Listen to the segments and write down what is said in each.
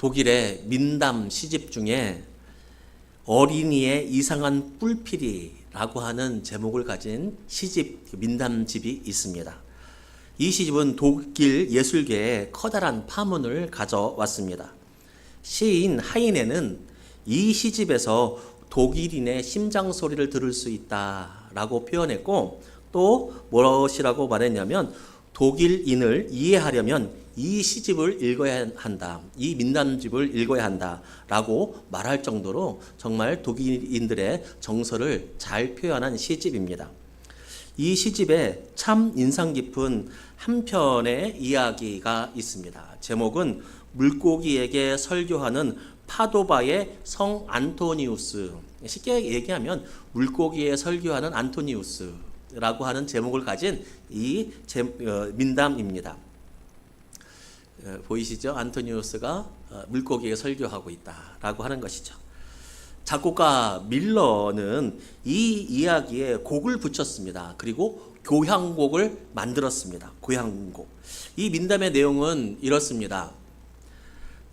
독일의 민담 시집 중에 어린이의 이상한 뿔필이라고 하는 제목을 가진 시집, 민담집이 있습니다. 이 시집은 독일 예술계에 커다란 파문을 가져왔습니다. 시인 하이네는 이 시집에서 독일인의 심장 소리를 들을 수 있다라고 표현했고, 또 무엇이라고 말했냐면 독일인을 이해하려면 이 시집을 읽어야 한다, 이 민담집을 읽어야 한다라고 말할 정도로 정말 독일인들의 정서를 잘 표현한 시집입니다. 이 시집에 참 인상 깊은 한 편의 이야기가 있습니다. 제목은 물고기에게 설교하는 파도바의 성 안토니우스. 쉽게 얘기하면 물고기에 설교하는 안토니우스라고 하는 제목을 가진 이 민담입니다. 보이시죠? 안토니우스가 물고기에 설교하고 있다라고 하는 것이죠. 작곡가 밀러는 이 이야기에 곡을 붙였습니다. 그리고 교향곡을 만들었습니다. 교향곡. 이 민담의 내용은 이렇습니다.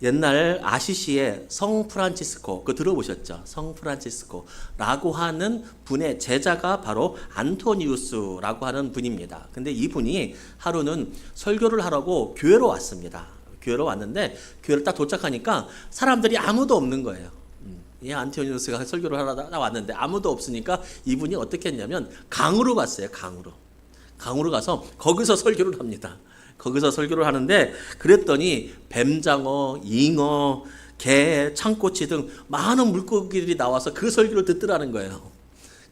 옛날 아시시의 성 프란치스코, 그거 들어보셨죠? 성 프란치스코라고 하는 분의 제자가 바로 안토니우스라고 하는 분입니다. 근데 이분이 하루는 설교를 하라고 교회로 왔습니다. 교회로 왔는데 교회를 딱 도착하니까 사람들이 아무도 없는 거예요. 이 안토니우스가 설교를 하러 왔는데 아무도 없으니까 이분이 어떻게 했냐면 강으로 갔어요. 강으로 가서 거기서 설교를 합니다. 거기서 설교를 하는데 그랬더니 뱀장어, 잉어, 개, 창꼬치 등 많은 물고기들이 나와서 그 설교를 듣더라는 거예요.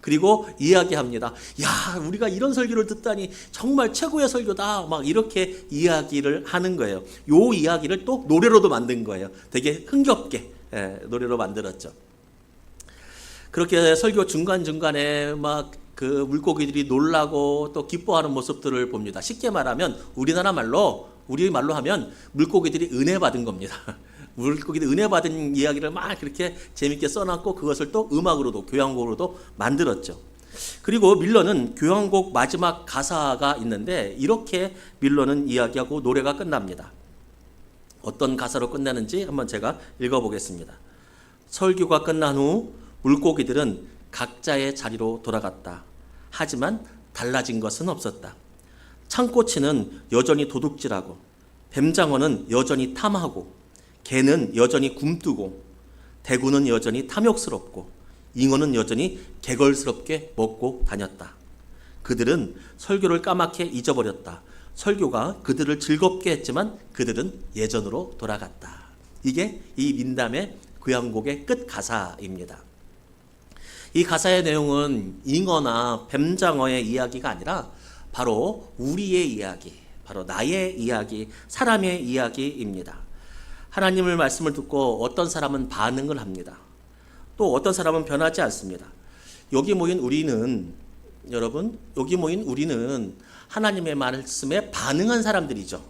그리고 이야기합니다. 야, 우리가 이런 설교를 듣다니 정말 최고의 설교다. 막 이렇게 이야기를 하는 거예요. 요 이야기를 또 노래로도 만든 거예요. 되게 흥겹게 노래로 만들었죠. 그렇게 설교 중간중간에 막 그 물고기들이 놀라고 또 기뻐하는 모습들을 봅니다. 쉽게 말하면 우리 말로 하면 물고기들이 은혜 받은 겁니다. 물고기들이 은혜 받은 이야기를 막 그렇게 재밌게 써놨고 그것을 또 음악으로도 교향곡으로도 만들었죠. 그리고 밀러는 교향곡 마지막 가사가 있는데 이렇게 밀러는 이야기하고 노래가 끝납니다. 어떤 가사로 끝나는지 한번 제가 읽어보겠습니다. 설교가 끝난 후 물고기들은 각자의 자리로 돌아갔다. 하지만 달라진 것은 없었다. 창꼬치는 여전히 도둑질하고, 뱀장어는 여전히 탐하고, 개는 여전히 굼뜨고, 대구는 여전히 탐욕스럽고, 잉어는 여전히 개걸스럽게 먹고 다녔다. 그들은 설교를 까맣게 잊어버렸다. 설교가 그들을 즐겁게 했지만 그들은 예전으로 돌아갔다. 이게 이 민담의 교향곡의 끝 가사입니다. 이 가사의 내용은 잉어나 뱀장어의 이야기가 아니라 바로 우리의 이야기, 바로 나의 이야기, 사람의 이야기입니다. 하나님의 말씀을 듣고 어떤 사람은 반응을 합니다. 또 어떤 사람은 변하지 않습니다. 여기 모인 우리는, 여러분, 여기 모인 우리는 하나님의 말씀에 반응한 사람들이죠.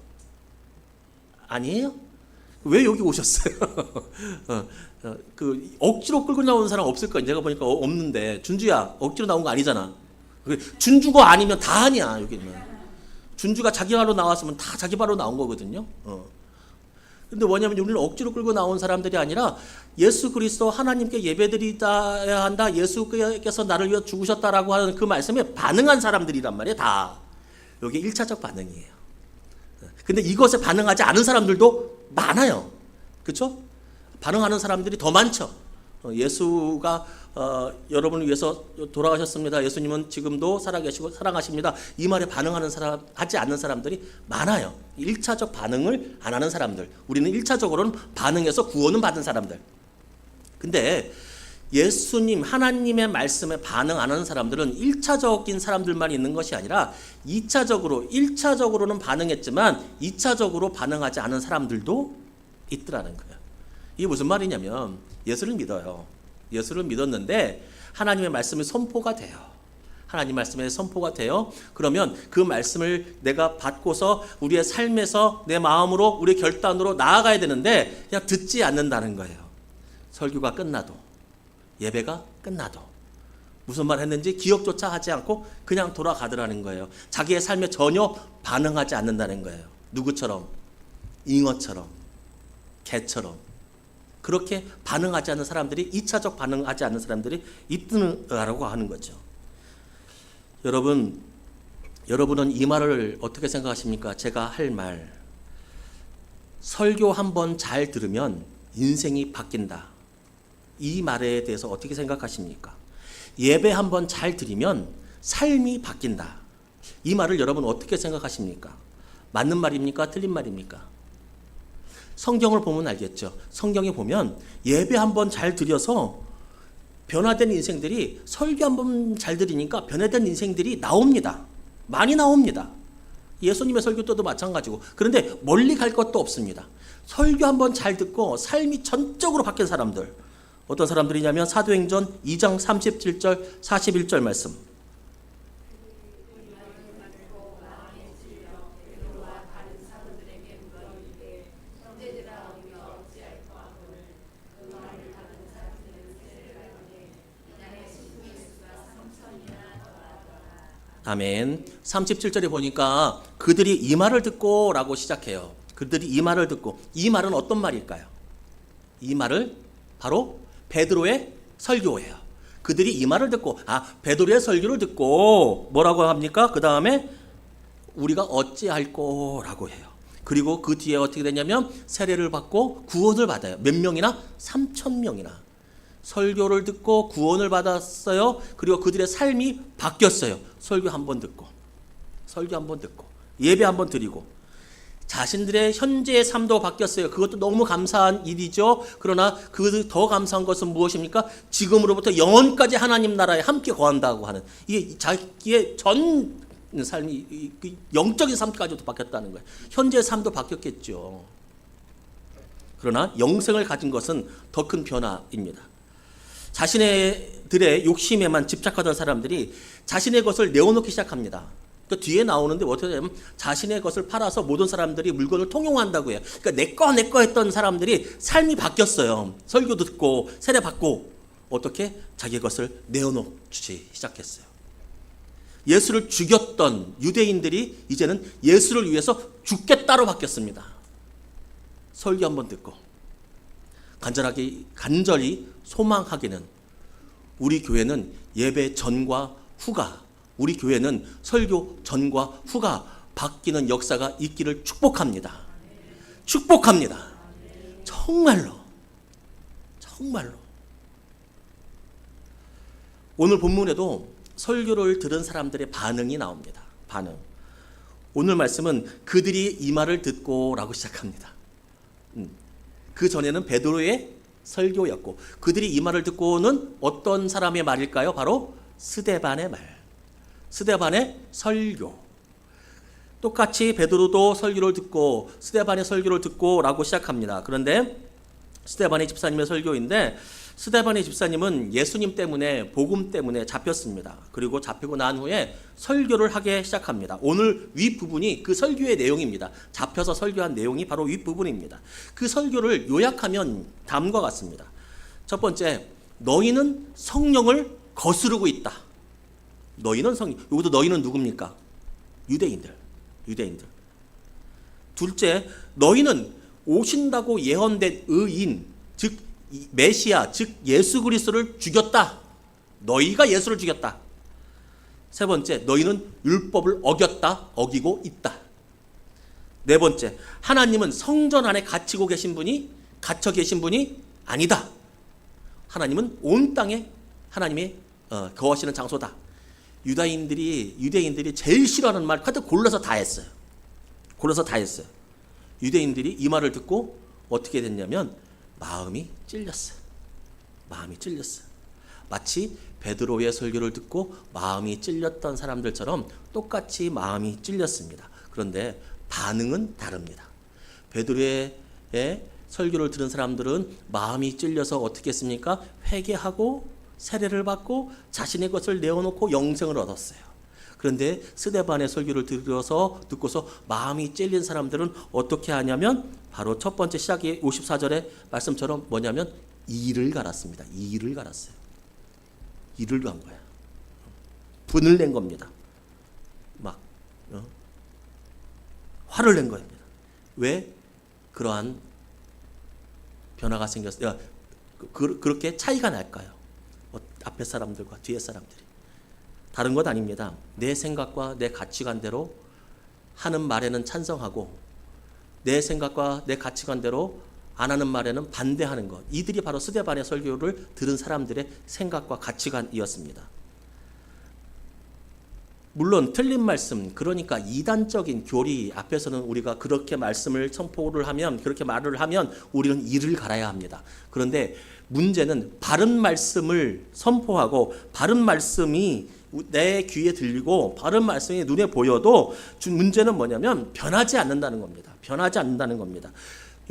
아니에요? 왜 여기 오셨어요? 그 억지로 끌고 나오는 사람 없을 거예요. 제가 보니까 없는데. 준주야, 억지로 나온 거 아니잖아. 준주가 아니면 다 아니야. 여기는 준주가 자기 말로 나왔으면 다 자기 말로 나온 거거든요. 근데 뭐냐면 우리는 억지로 끌고 나온 사람들이 아니라 예수 그리스도 하나님께 예배드리야 한다. 예수께서 나를 위해 죽으셨다라고 하는 그 말씀에 반응한 사람들이란 말이에요. 다. 이게 1차적 반응이에요. 근데 이것에 반응하지 않은 사람들도 많아요. 그렇죠? 반응하는 사람들이 더 많죠. 예수가 여러분을 위해서 돌아가셨습니다. 예수님은 지금도 살아계시고 사랑하십니다. 이 말에 반응하는 사람, 하지 않는 사람들이 많아요. 1차적 반응을 안 하는 사람들. 우리는 1차적으로는 반응해서 구원은 받은 사람들. 근데 예수님, 하나님의 말씀에 반응 안 하는 사람들은 1차적인 사람들만 있는 것이 아니라 2차적으로, 1차적으로는 반응했지만 2차적으로 반응하지 않은 사람들도 있더라는 거예요. 이게 무슨 말이냐면 예수를 믿어요. 예수를 믿었는데 하나님의 말씀이 선포가 돼요. 하나님 말씀에 선포가 돼요. 그러면 그 말씀을 내가 받고서 우리의 삶에서 내 마음으로 우리의 결단으로 나아가야 되는데 그냥 듣지 않는다는 거예요. 설교가 끝나도, 예배가 끝나도 무슨 말 했는지 기억조차 하지 않고 그냥 돌아가더라는 거예요. 자기의 삶에 전혀 반응하지 않는다는 거예요. 누구처럼? 잉어처럼, 개처럼, 그렇게 반응하지 않는 사람들이 2차적 반응하지 않는 사람들이 있다라고 하는 거죠. 여러분은 이 말을 어떻게 생각하십니까? 제가 할 말, 설교 한번 잘 들으면 인생이 바뀐다, 이 말에 대해서 어떻게 생각하십니까? 예배 한번 잘 드리면 삶이 바뀐다, 이 말을 여러분 어떻게 생각하십니까? 맞는 말입니까? 틀린 말입니까? 성경을 보면 알겠죠. 성경에 보면 예배 한번 잘 드려서 변화된 인생들이, 설교 한번 잘 들으니까 변화된 인생들이 나옵니다. 많이 나옵니다. 예수님의 설교 때도 마찬가지고. 그런데 멀리 갈 것도 없습니다. 설교 한번 잘 듣고 삶이 전적으로 바뀐 사람들, 어떤 사람들이냐면 사도행전 2장 37절 41절 말씀. 아멘. 37절에 보니까 그들이 이 말을 듣고 라고 시작해요. 그들이 이 말을 듣고, 이 말은 어떤 말일까요? 이 말을 바로 베드로의 설교예요. 그들이 이 말을 듣고, 베드로의 설교를 듣고 뭐라고 합니까? 그 다음에 우리가 어찌할꼬 라고 해요. 그리고 그 뒤에 어떻게 되냐면 세례를 받고 구원을 받아요. 몇 명이나? 3,000명이나. 설교를 듣고 구원을 받았어요. 그리고 그들의 삶이 바뀌었어요. 설교 한번 듣고, 예배 한번 드리고, 자신들의 현재의 삶도 바뀌었어요. 그것도 너무 감사한 일이죠. 그러나 그 더 감사한 것은 무엇입니까? 지금으로부터 영원까지 하나님 나라에 함께 거한다고 하는, 이게 자기의 전 삶이, 영적인 삶까지도 바뀌었다는 거예요. 현재의 삶도 바뀌었겠죠. 그러나 영생을 가진 것은 더 큰 변화입니다. 자신들의 욕심에만 집착하던 사람들이 자신의 것을 내어놓기 시작합니다. 그 뒤에 나오는데 어떻게 되냐면 자신의 것을 팔아서 모든 사람들이 물건을 통용한다고 해요. 그러니까 내 거 했던 사람들이 삶이 바뀌었어요. 설교도 듣고 세례 받고 어떻게 자기 것을 내어놓기 시작했어요. 예수를 죽였던 유대인들이 이제는 예수를 위해서 죽겠다로 바뀌었습니다. 설교 한번 듣고 간절히 소망하기는, 우리 교회는 예배 전과 후가, 우리 교회는 설교 전과 후가 바뀌는 역사가 있기를 축복합니다. 축복합니다. 정말로. 오늘 본문에도 설교를 들은 사람들의 반응이 나옵니다. 반응. 오늘 말씀은 그들이 이 말을 듣고 라고 시작합니다. 그 전에는 베드로의 설교였고, 그들이 이 말을 듣고는 어떤 사람의 말일까요? 바로 스데반의 말, 스데반의 설교. 똑같이 베드로도 설교를 듣고 스데반의 설교를 듣고 라고 시작합니다. 그런데 스데반의 집사님의 설교인데, 스데반의 집사님은 예수님 때문에, 복음 때문에 잡혔습니다. 그리고 잡히고 난 후에 설교를 하기 시작합니다. 오늘 윗부분이 그 설교의 내용입니다. 잡혀서 설교한 내용이 바로 윗부분입니다. 그 설교를 요약하면 다음과 같습니다. 첫 번째, 너희는 성령을 거스르고 있다. 너희는 여기도 너희는 누굽니까? 유대인들. 둘째, 너희는 오신다고 예언된 의인, 즉 메시아, 즉 예수 그리스도를 죽였다. 너희가 예수를 죽였다. 세 번째, 너희는 율법을 어기고 있다. 네 번째, 하나님은 성전 안에 갇혀 계신 분이 아니다. 하나님은 온 땅에 하나님의 거하시는 장소다. 유대인들이 제일 싫어하는 말, 그때 골라서 다 했어요. 유대인들이 이 말을 듣고 어떻게 됐냐면 마음이 찔렸어요. 마치 베드로의 설교를 듣고 마음이 찔렸던 사람들처럼 똑같이 마음이 찔렸습니다. 그런데 반응은 다릅니다. 베드로의 설교를 들은 사람들은 마음이 찔려서 어떻게 했습니까? 회개하고 세례를 받고 자신의 것을 내어놓고 영생을 얻었어요. 그런데 스데반의 설교를 듣고서 마음이 찔린 사람들은 어떻게 하냐면 바로 첫 번째 시작의 54절의 말씀처럼 뭐냐면 이를 갈았습니다. 이를 간 거야. 분을 낸 겁니다. 화를 낸 겁니다. 왜? 그러한 변화가 생겼어요. 그렇게 차이가 날까요? 앞에 사람들과 뒤에 사람들이. 다른 것 아닙니다. 내 생각과 내 가치관대로 하는 말에는 찬성하고 내 생각과 내 가치관대로 안 하는 말에는 반대하는 것. 이들이 바로 스데반의 설교를 들은 사람들의 생각과 가치관이었습니다. 물론 틀린 말씀, 그러니까 이단적인 교리 앞에서는 우리가 그렇게 말씀을 선포를 하면, 그렇게 말을 하면 우리는 이를 갈아야 합니다. 그런데 문제는 바른 말씀을 선포하고 바른 말씀이 내 귀에 들리고 바른 말씀이 눈에 보여도 문제는 뭐냐면 변하지 않는다는 겁니다. 변하지 않는다는 겁니다.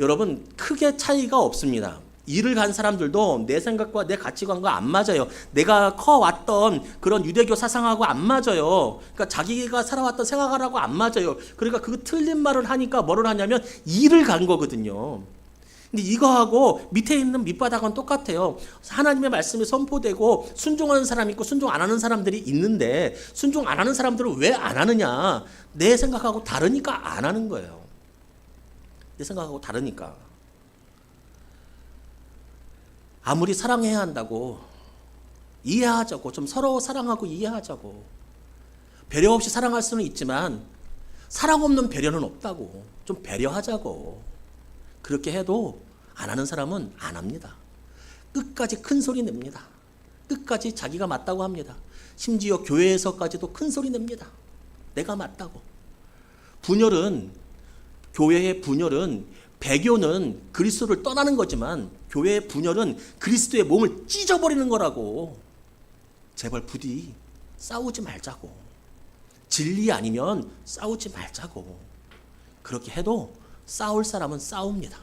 여러분, 크게 차이가 없습니다. 일을 간 사람들도 내 생각과 내 가치관과 안 맞아요. 내가 커왔던 그런 유대교 사상하고 안 맞아요. 그러니까 자기가 살아왔던 생각하라고 안 맞아요. 그러니까 그 틀린 말을 하니까 뭐를 하냐면 일을 간 거거든요. 근데 이거하고 밑에 있는 밑바닥은 똑같아요. 하나님의 말씀이 선포되고 순종하는 사람이 있고 순종 안 하는 사람들이 있는데 순종 안 하는 사람들은 왜 안 하느냐? 내 생각하고 다르니까 안 하는 거예요. 내 생각하고 다르니까. 아무리 사랑해야 한다고 이해하자고, 좀 서로 사랑하고 이해하자고, 배려 없이 사랑할 수는 있지만 사랑 없는 배려는 없다고, 좀 배려하자고. 그렇게 해도 안 하는 사람은 안 합니다. 끝까지 큰 소리 냅니다. 끝까지 자기가 맞다고 합니다. 심지어 교회에서까지도 큰 소리 냅니다. 내가 맞다고. 교회의 분열은, 배교는 그리스도를 떠나는 거지만 교회의 분열은 그리스도의 몸을 찢어버리는 거라고. 제발 부디 싸우지 말자고. 진리 아니면 싸우지 말자고. 그렇게 해도 싸울 사람은 싸웁니다.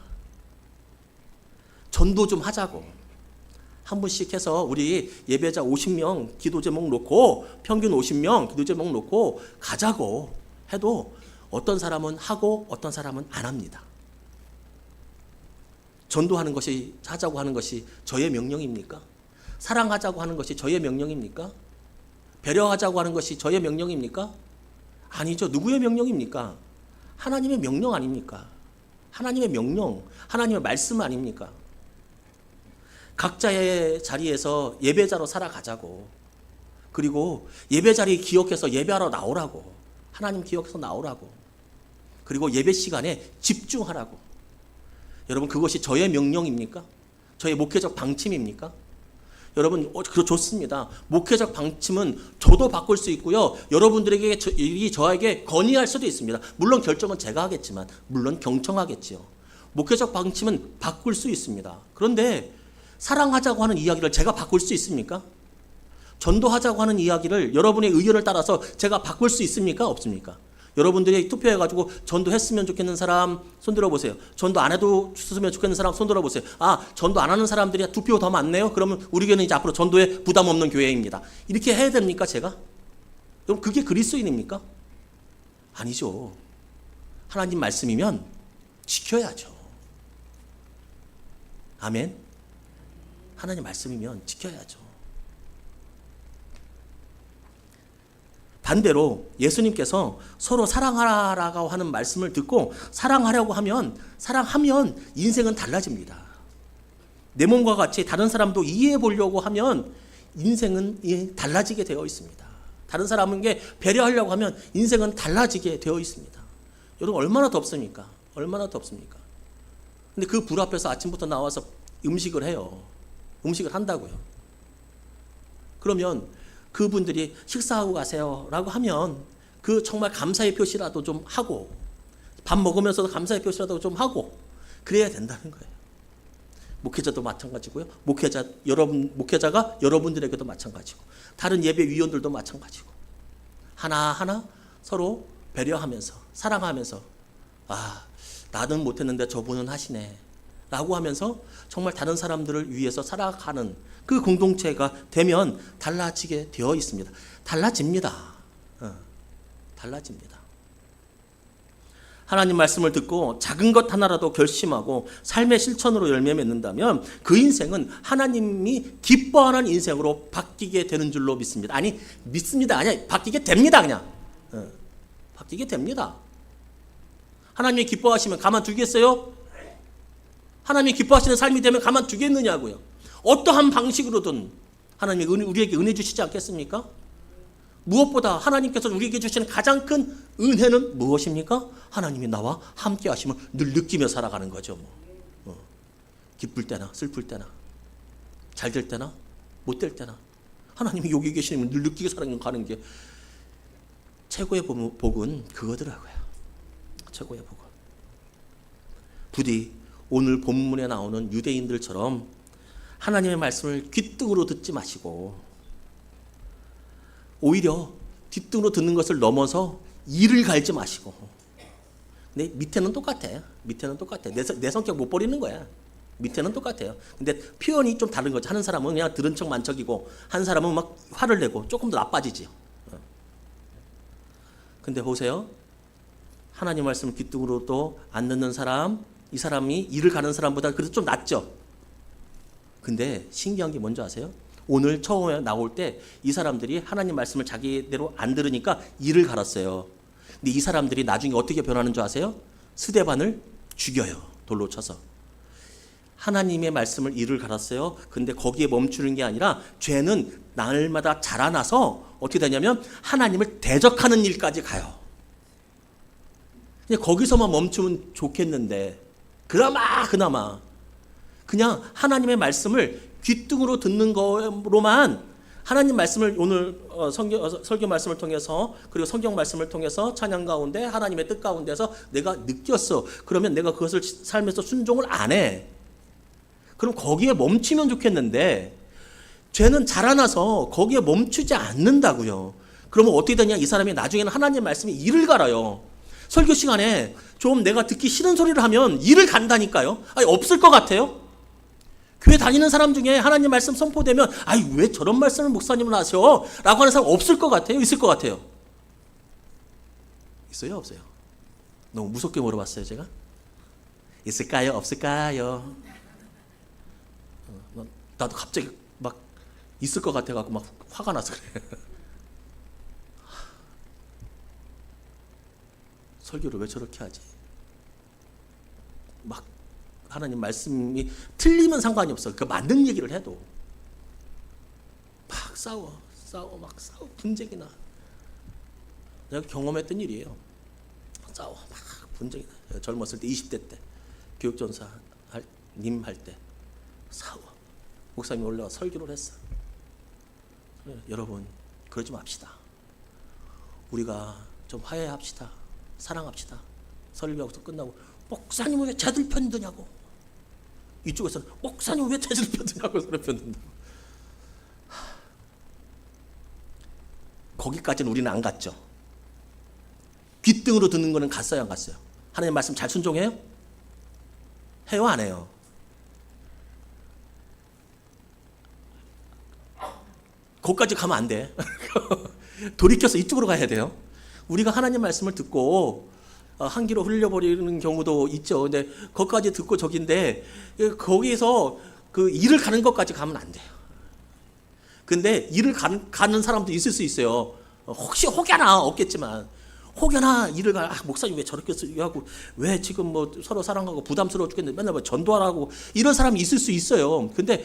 전도 좀 하자고. 한 분씩 해서 우리 예배자 50명 기도 제목 놓고 평균 50명 기도 제목 놓고 가자고 해도 어떤 사람은 하고 어떤 사람은 안 합니다. 전도하는 것이, 하자고 하는 것이 저의 명령입니까? 사랑하자고 하는 것이 저의 명령입니까? 배려하자고 하는 것이 저의 명령입니까? 아니죠. 누구의 명령입니까? 하나님의 명령 아닙니까? 하나님의 명령, 하나님의 말씀 아닙니까? 각자의 자리에서 예배자로 살아가자고. 그리고 예배 자리 기억해서 예배하러 나오라고. 하나님 기억해서 나오라고. 그리고 예배 시간에 집중하라고. 여러분, 그것이 저의 명령입니까? 저의 목회적 방침입니까? 여러분, 좋습니다. 목회적 방침은 저도 바꿀 수 있고요. 여러분들에게 저에게 건의할 수도 있습니다. 물론 결정은 제가 하겠지만, 물론 경청하겠지요. 목회적 방침은 바꿀 수 있습니다. 그런데 사랑하자고 하는 이야기를 제가 바꿀 수 있습니까? 전도하자고 하는 이야기를 여러분의 의견을 따라서 제가 바꿀 수 있습니까? 없습니까? 여러분들이 투표해가지고 전도했으면 좋겠는 사람 손들어 보세요. 전도 안 해도 했으면 좋겠는 사람 손들어 보세요. 아, 전도 안 하는 사람들이 2표 더 많네요? 그러면 우리 교회는 이제 앞으로 전도에 부담 없는 교회입니다. 이렇게 해야 됩니까, 제가? 그럼 그게 그리스도인입니까? 아니죠. 하나님 말씀이면 지켜야죠. 아멘. 하나님 말씀이면 지켜야죠. 반대로 예수님께서 서로 사랑하라고 하는 말씀을 듣고 사랑하면 인생은 달라집니다. 내 몸과 같이 다른 사람도 이해해 보려고 하면 인생은 달라지게 되어 있습니다. 다른 사람에게 배려하려고 하면 인생은 달라지게 되어 있습니다. 여러분, 얼마나 덥습니까? 얼마나 덥습니까? 근데 그 불 앞에서 아침부터 나와서 음식을 해요. 음식을 한다고요. 그러면 그분들이 식사하고 가세요 라고 하면 그 정말 감사의 표시라도 좀 하고, 밥 먹으면서도 감사의 표시라도 좀 하고, 그래야 된다는 거예요. 목회자도 마찬가지고요. 목회자가 여러분들에게도 마찬가지고, 다른 예배위원들도 마찬가지고, 하나하나 서로 배려하면서 사랑하면서, 아, 나는 못했는데 저분은 하시네 라고 하면서 정말 다른 사람들을 위해서 살아가는 그 공동체가 되면 달라지게 되어 있습니다. 달라집니다. 달라집니다. 하나님 말씀을 듣고 작은 것 하나라도 결심하고 삶의 실천으로 열매 맺는다면 그 인생은 하나님이 기뻐하는 인생으로 바뀌게 되는 줄로 믿습니다. 아니, 믿습니다. 아니, 바뀌게 됩니다. 그냥. 바뀌게 됩니다. 하나님이 기뻐하시면 가만두겠어요? 하나님이 기뻐하시는 삶이 되면 가만두겠느냐고요. 어떠한 방식으로든 하나님이 우리에게 은혜 주시지 않겠습니까? 무엇보다 하나님께서 우리에게 주시는 가장 큰 은혜는 무엇입니까? 하나님이 나와 함께 하심을 늘 느끼며 살아가는 거죠. 기쁠 때나 슬플 때나 잘 될 때나 못 될 때나 하나님이 여기 계시면 늘 느끼게 살아가는 게 최고의 복은 그거더라고요. 최고의 복은. 부디 오늘 본문에 나오는 유대인들처럼 하나님의 말씀을 귓등으로 듣지 마시고 오히려 뒷등으로 듣는 것을 넘어서 이를 갈지 마시고. 근데 밑에는 똑같아요. 밑에는 똑같아. 내 성격 못 버리는 거야. 밑에는 똑같아요. 근데 표현이 좀 다른 거죠. 하는 사람은 그냥 들은 척 만척이고 한 사람은 막 화를 내고 조금 더 나빠지지요. 근데 보세요. 하나님 말씀을 귓등으로 또 안 듣는 사람, 이 사람이 이를 가는 사람보다 그래도 좀 낫죠. 근데 신기한 게 뭔지 아세요? 오늘 처음에 나올 때 이 사람들이 하나님 말씀을 자기대로 안 들으니까 이를 갈았어요. 근데 이 사람들이 나중에 어떻게 변하는 줄 아세요? 스데반을 죽여요. 돌로 쳐서. 하나님의 말씀을 이를 갈았어요. 근데 거기에 멈추는 게 아니라 죄는 날마다 자라나서 어떻게 되냐면 하나님을 대적하는 일까지 가요. 그냥 거기서만 멈추면 좋겠는데 그나마 그냥 하나님의 말씀을 귓등으로 듣는 거로만 하나님 말씀을 오늘 설교 말씀을 통해서 그리고 성경 말씀을 통해서 찬양 가운데 하나님의 뜻 가운데서 내가 느꼈어. 그러면 내가 그것을 삶에서 순종을 안 해. 그럼 거기에 멈추면 좋겠는데 죄는 자라나서 거기에 멈추지 않는다고요. 그러면 어떻게 되냐? 이 사람이 나중에는 하나님 말씀에 이를 갈아요. 설교 시간에 좀 내가 듣기 싫은 소리를 하면 이를 간다니까요. 아니, 없을 것 같아요? 교회 다니는 사람 중에 하나님 말씀 선포되면 아이 왜 저런 말씀을 목사님은 하셔? 라고 하는 사람 없을 것 같아요? 있을 것 같아요? 있어요? 없어요? 너무 무섭게 물어봤어요 제가? 있을까요? 없을까요? 나도 갑자기 막 있을 것 같아갖고 막 화가 나서 그래. 설교를 왜 저렇게 하지? 막 하나님 말씀이 틀리면 상관이 없어. 그 맞는 얘기를 해도 막 싸워 분쟁이 나. 내가 경험했던 일이에요. 싸워 막 분쟁이 나. 젊었을 때 20대 때 교육전사 님 할 때 싸워. 목사님이 올라와 설교를 했어. 여러분 그러지 맙시다. 우리가 좀 화해합시다. 사랑합시다. 설교하고서 끝나고 목사님은 왜 쟤들 편 드냐고. 이쪽에서는 목사님은 왜 쟤들 편 드냐고 서로 편 든다고. 거기까지는 우리는 안 갔죠. 귓등으로 듣는 거는 갔어요 안 갔어요? 하나님 말씀 잘 순종해요? 해요 안 해요? 거기까지 가면 안 돼. 돌이켜서 이쪽으로 가야 돼요. 우리가 하나님 말씀을 듣고 한 귀로 흘려버리는 경우도 있죠. 근데 거기까지 듣고 저긴데 거기에서 그 일을 가는 것까지 가면 안 돼요. 근데 일을 가는 사람도 있을 수 있어요. 혹여나 없겠지만 혹여나 일을 목사님 왜 저렇게 하고 왜 지금 뭐 서로 사랑하고 부담스러워 죽겠는데 맨날 뭐 전도하라고 이런 사람이 있을 수 있어요. 근데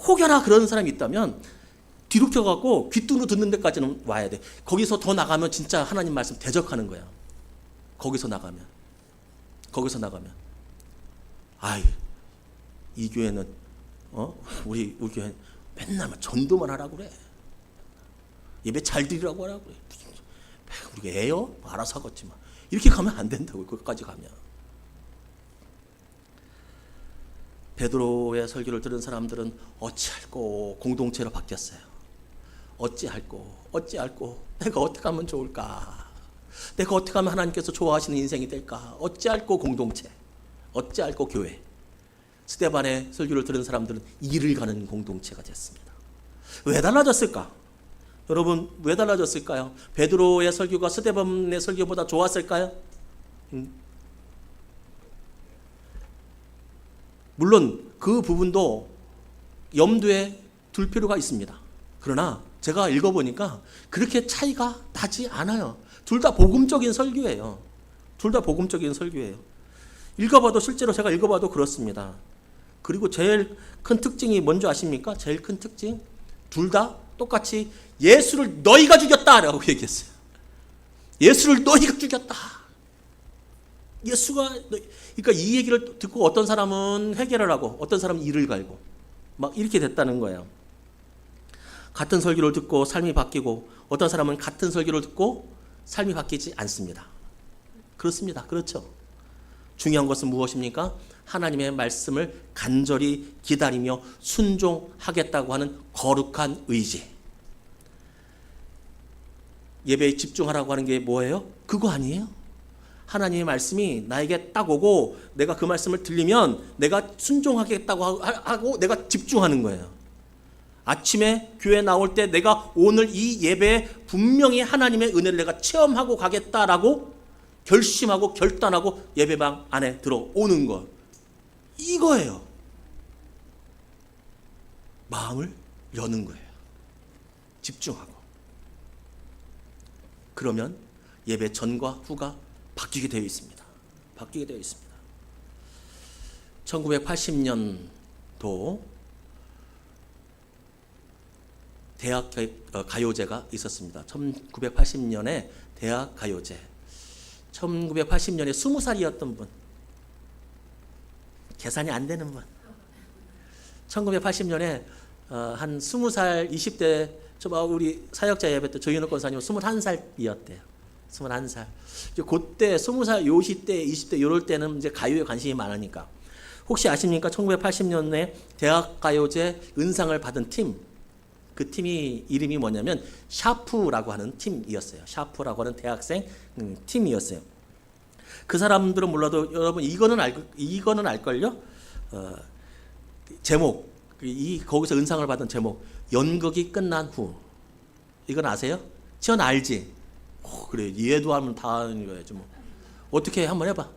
혹여나 그런 사람이 있다면 뒤로 펴갖고 귓등으로 듣는 데까지는 와야 돼. 거기서 더 나가면 진짜 하나님 말씀 대적하는 거야. 거기서 나가면 아이 이 교회는 우리 교회 맨날 전도만 하라고 그래. 예배 잘 드리라고 하라고 그래. 우리가 애요? 알아서 하겠지만 이렇게 가면 안 된다고. 거기까지 가면. 베드로의 설교를 들은 사람들은 어찌할꼬 공동체로 바뀌었어요. 어찌할꼬 내가 어떻게 하면 좋을까? 내가 어떻게 하면 하나님께서 좋아하시는 인생이 될까? 어찌할꼬 공동체, 어찌할꼬 교회. 스데반의 설교를 들은 사람들은 이를 가는 공동체가 됐습니다. 왜 달라졌을까? 여러분 왜 달라졌을까요? 베드로의 설교가 스데반의 설교보다 좋았을까요? 물론 그 부분도 염두에 둘 필요가 있습니다. 그러나 제가 읽어보니까 그렇게 차이가 나지 않아요. 둘 다 복음적인 설교예요. 읽어봐도 실제로 제가 읽어봐도 그렇습니다. 그리고 제일 큰 특징이 뭔지 아십니까? 제일 큰 특징? 둘 다 똑같이 예수를 너희가 죽였다라고 얘기했어요. 예수를 너희가 죽였다. 예수가 그러니까 이 얘기를 듣고 어떤 사람은 회개를 하고 어떤 사람은 이를 갈고 막 이렇게 됐다는 거예요. 같은 설교를 듣고 삶이 바뀌고 어떤 사람은 같은 설교를 듣고 삶이 바뀌지 않습니다. 그렇습니다. 그렇죠. 중요한 것은 무엇입니까? 하나님의 말씀을 간절히 기다리며 순종하겠다고 하는 거룩한 의지. 예배에 집중하라고 하는 게 뭐예요? 그거 아니에요? 하나님의 말씀이 나에게 딱 오고 내가 그 말씀을 들리면 내가 순종하겠다고 하고 내가 집중하는 거예요. 아침에 교회 나올 때 내가 오늘 이 예배에 분명히 하나님의 은혜를 내가 체험하고 가겠다라고 결심하고 결단하고 예배방 안에 들어오는 것. 이거예요. 마음을 여는 거예요. 집중하고. 그러면 예배 전과 후가 바뀌게 되어 있습니다. 바뀌게 되어 있습니다. 1980년도 대학 가요제가 있었습니다. 1980년에 대학 가요제. 1980년에 20살이었던 분. 계산이 안 되는 분. 1980년에 한 20살, 20대 우리 사역자 예배 때 조윤호 권사님 21살이었대요. 21살. 이제 그때 20살, 요 시대, 20대 요럴 때는 이제 가요에 관심이 많으니까. 혹시 아십니까? 1980년에 대학 가요제 은상을 받은 팀. 그 팀이 이름이 뭐냐면 샤프라고 하는 팀이었어요. 샤프라고 하는 대학생 팀이었어요. 그 사람들은 몰라도 여러분 이거는 알걸요? 제목 거기서 은상을 받은 제목 연극이 끝난 후. 이건 아세요? 전 알지. 그래 얘도 하면 다 하는 거야지 뭐. 어떻게 한번 해봐.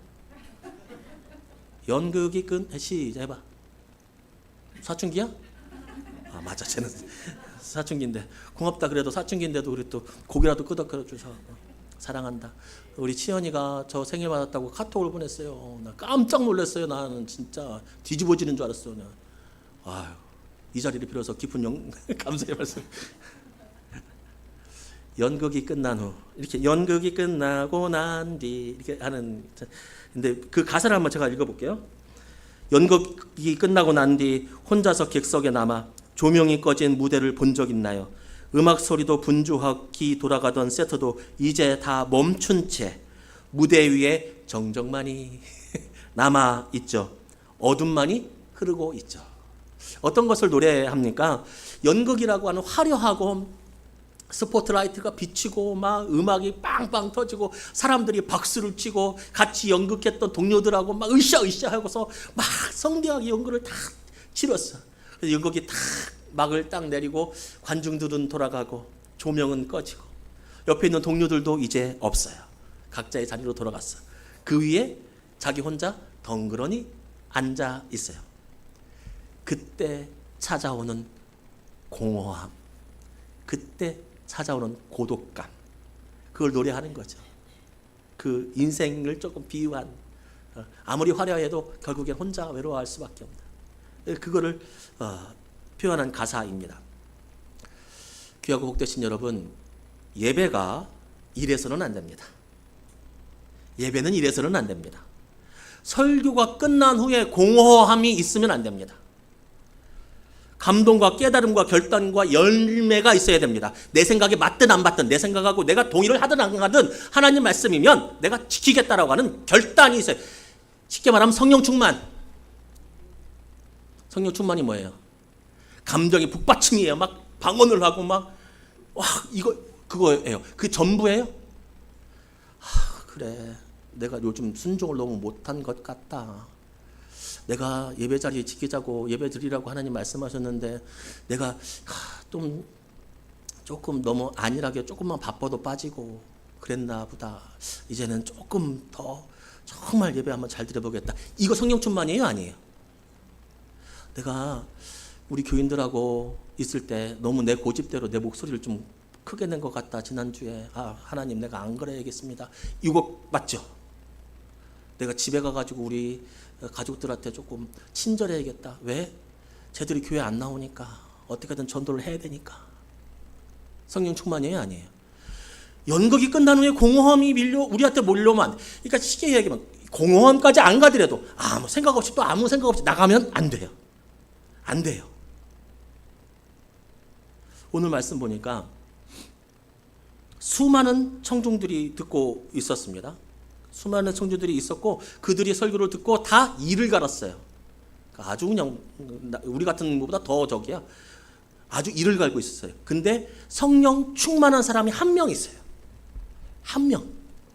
연극이 시작 해봐. 사춘기야? 아 맞아 쟤는 사춘기인데 고맙다. 그래도 사춘기인데도 우리 또 고기라도 끄덕거려 주셔. 사랑한다. 우리 치연이가 저 생일 받았다고 카톡을 보냈어요. 나 깜짝 놀랐어요. 나는 진짜 뒤집어지는 줄 알았어. 아유, 이 자리를 빌어서 깊은 감사의 말씀. 연극이 끝난 후 이렇게 연극이 끝나고 난 뒤 이렇게 하는. 근데 그 가사를 한번 제가 읽어볼게요. 연극이 끝나고 난 뒤 혼자서 객석에 남아 조명이 꺼진 무대를 본 적 있나요? 음악 소리도 분주하게 돌아가던 세트도 이제 다 멈춘 채 무대 위에 정적만이 남아 있죠. 어둠만이 흐르고 있죠. 어떤 것을 노래합니까? 연극이라고 하는 화려하고 스포트라이트가 비치고 막 음악이 빵빵 터지고 사람들이 박수를 치고 같이 연극했던 동료들하고 막 으쌰으쌰 하고서 막 성대하게 연극을 다 치렀어. 그래서 연극이 딱 막을 딱 내리고 관중들은 돌아가고 조명은 꺼지고 옆에 있는 동료들도 이제 없어요. 각자의 자리로 돌아갔어. 그 위에 자기 혼자 덩그러니 앉아 있어요. 그때 찾아오는 공허함, 그때 찾아오는 고독감, 그걸 노래하는 거죠. 그 인생을 조금 비유한, 아무리 화려해도 결국엔 혼자 외로워할 수밖에 없다. 그거를 표현한 가사입니다. 귀하고 복되신 여러분, 예배가 이래서는 안 됩니다. 예배는 이래서는 안 됩니다. 설교가 끝난 후에 공허함이 있으면 안 됩니다. 감동과 깨달음과 결단과 열매가 있어야 됩니다. 내 생각에 맞든 안 맞든 내 생각하고 내가 동의를 하든 안 하든 하나님 말씀이면 내가 지키겠다라고 하는 결단이 있어요. 쉽게 말하면 성령 충만. 성령 충만이 뭐예요? 감정이 북받침이에요. 막 방언을 하고 막 와 이거 그거예요. 그 전부예요. 그래 내가 요즘 순종을 너무 못한 것 같다. 내가 예배 자리에 지키자고 예배 드리라고 하나님 말씀하셨는데 내가 좀 조금 너무 안일하게 조금만 바빠도 빠지고 그랬나 보다. 이제는 조금 더 정말 예배 한번 잘 드려보겠다. 이거 성령 충만이에요? 아니에요? 내가 우리 교인들하고 있을 때 너무 내 고집대로 내 목소리를 좀 크게 낸 것 같다. 지난주에 하나님 내가 안 그래야겠습니다. 이거 맞죠? 내가 집에 가가지고 우리 가족들한테 조금 친절해야겠다. 왜? 쟤들이 교회 안 나오니까 어떻게든 전도를 해야 되니까. 성령 충만이에요, 아니에요? 연극이 끝난 후에 공허함이 우리한테 몰려오면 안 돼. 그러니까 쉽게 얘기하면 공허함까지 안 가더라도 아무 생각 없이 또 아무 생각 없이 나가면 안 돼요. 안 돼요. 오늘 말씀 보니까 수많은 청중들이 듣고 있었습니다. 수많은 청중들이 있었고 그들이 설교를 듣고 다 이를 갈았어요. 아주 그냥 우리 같은 것보다 더 적이야. 아주 이를 갈고 있었어요. 근데 성령 충만한 사람이 한 명 있어요. 한 명.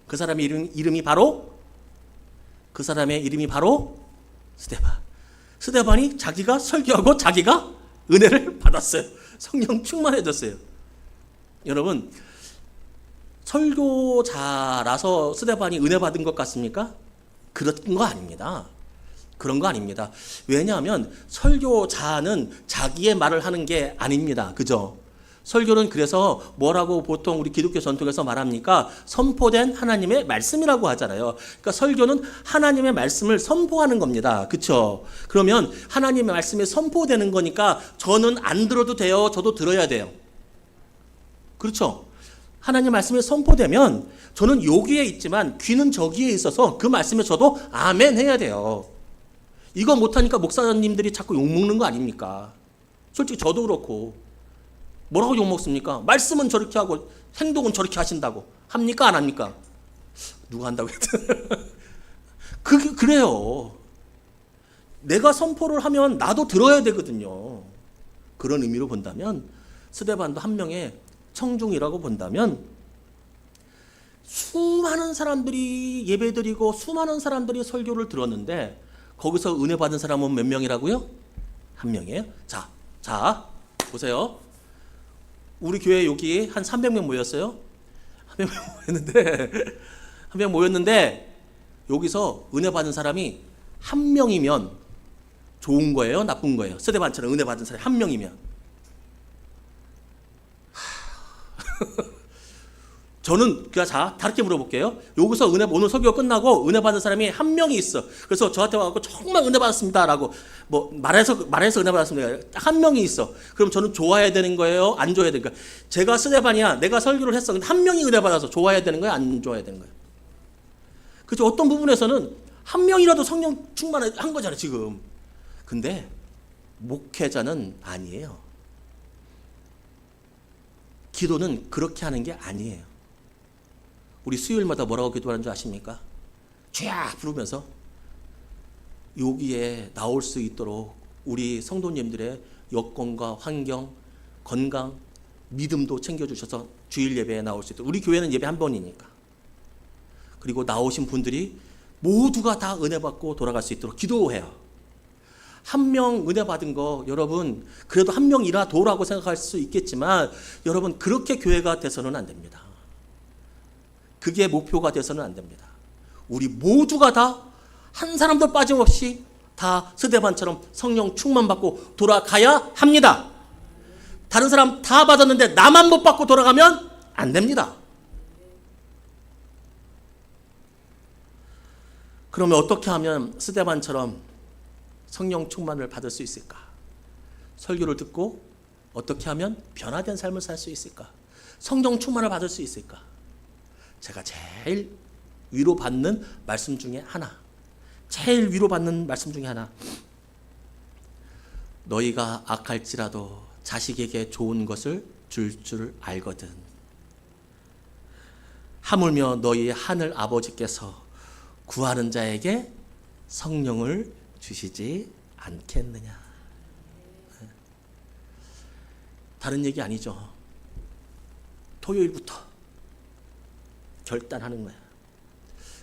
그 사람의 이름이 바로 스데반. 스데반이 자기가 설교하고 자기가 은혜를 받았어요. 성령 충만해졌어요. 여러분, 설교자라서 스데반이 은혜 받은 것 같습니까? 그런 거 아닙니다. 그런 거 아닙니다. 왜냐하면 설교자는 자기의 말을 하는 게 아닙니다. 그죠? 설교는 그래서 뭐라고 보통 우리 기독교 전통에서 말합니까? 선포된 하나님의 말씀이라고 하잖아요. 그러니까 설교는 하나님의 말씀을 선포하는 겁니다. 그렇죠? 그러면 하나님의 말씀이 선포되는 거니까 저는 안 들어도 돼요. 저도 들어야 돼요. 그렇죠? 하나님 말씀이 선포되면 저는 여기에 있지만 귀는 저기에 있어서 그 말씀에 저도 아멘 해야 돼요. 이거 못하니까 목사님들이 자꾸 욕먹는 거 아닙니까? 솔직히 저도 그렇고 뭐라고 욕먹습니까? 말씀은 저렇게 하고 행동은 저렇게 하신다고 합니까? 안 합니까? 누가 한다고 했든 그래요. 내가 선포를 하면 나도 들어야 되거든요. 그런 의미로 본다면 스데반도 한 명의 청중이라고 본다면 수많은 사람들이 예배드리고 수많은 사람들이 설교를 들었는데 거기서 은혜 받은 사람은 몇 명이라고요? 한 명이에요. 자 보세요. 우리 교회 여기 한 300명 모였어요. 한 명 모였는데 여기서 은혜 받은 사람이 한 명이면 좋은 거예요? 나쁜 거예요? 스데반처럼 은혜 받은 사람이 한 명이면 저는 다르게 물어볼게요. 여기서 오늘 설교가 끝나고 은혜 받은 사람이 한 명이 있어. 그래서 저한테 와서 정말 은혜 받았습니다라고 말해서 은혜 받았습니다. 한 명이 있어. 그럼 저는 좋아해야 되는 거예요? 안 좋아해야 되는 거예요? 제가 스데반이야. 내가 설교를 했어. 근데 한 명이 은혜 받아서 좋아해야 되는 거예요? 안 좋아해야 되는 거예요? 그렇죠? 어떤 부분에서는 한 명이라도 성령 충만한 거잖아요, 지금. 근데 목회자는 아니에요. 기도는 그렇게 하는 게 아니에요. 우리 수요일마다 뭐라고 기도하는 줄 아십니까? 쫙 부르면서 여기에 나올 수 있도록 우리 성도님들의 여건과 환경, 건강, 믿음도 챙겨주셔서 주일 예배에 나올 수 있도록. 우리 교회는 예배 한 번이니까. 그리고 나오신 분들이 모두가 다 은혜 받고 돌아갈 수 있도록 기도해요. 한 명 은혜 받은 거 여러분 그래도 한 명이라도라고 생각할 수 있겠지만 여러분 그렇게 교회가 돼서는 안 됩니다. 그게 목표가 돼서는 안 됩니다. 우리 모두가 다 한 사람도 빠짐없이 다 스데반처럼 성령 충만 받고 돌아가야 합니다. 다른 사람 다 받았는데 나만 못 받고 돌아가면 안 됩니다. 그러면 어떻게 하면 스데반처럼 성령 충만을 받을 수 있을까? 설교를 듣고 어떻게 하면 변화된 삶을 살 수 있을까? 성령 충만을 받을 수 있을까? 제가 제일 위로받는 말씀 중에 하나. 너희가 악할지라도 자식에게 좋은 것을 줄 알거든. 하물며 너희 하늘 아버지께서 구하는 자에게 성령을 주시지 않겠느냐. 다른 얘기 아니죠. 토요일부터 결단하는 거야.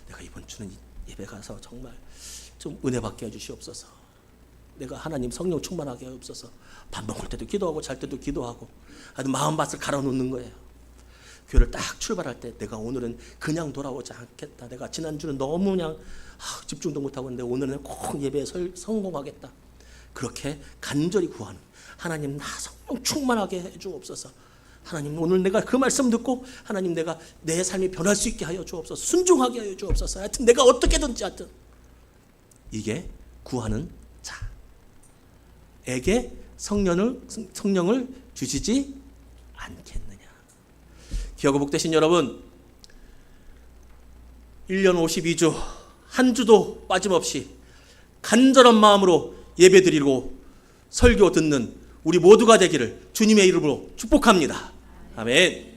내가 이번 주는 예배 가서 정말 좀 은혜 받게 해주시옵소서. 내가 하나님 성령 충만하게 해주옵소서. 밥 먹을 때도 기도하고 잘 때도 기도하고 아주 마음밭을 갈아놓는 거예요. 교회를 딱 출발할 때 내가 오늘은 그냥 돌아오지 않겠다. 내가 지난주는 너무 그냥 집중도 못하고 있는데 오늘은 꼭 예배에 성공하겠다. 그렇게 간절히 구하는 하나님 나 성령 충만하게 해주옵소서. 하나님 오늘 내가 그 말씀 듣고 하나님 내가 내 삶이 변할 수 있게 하여 주옵소서. 순종하게 하여 주옵소서. 하여튼 내가 어떻게든지 하여튼 이게 구하는 자에게 성령을 주시지 않겠느냐. 귀하고 복되신 여러분, 1년 52주 한 주도 빠짐없이 간절한 마음으로 예배드리고 설교 듣는 우리 모두가 되기를 주님의 이름으로 축복합니다. 아멘.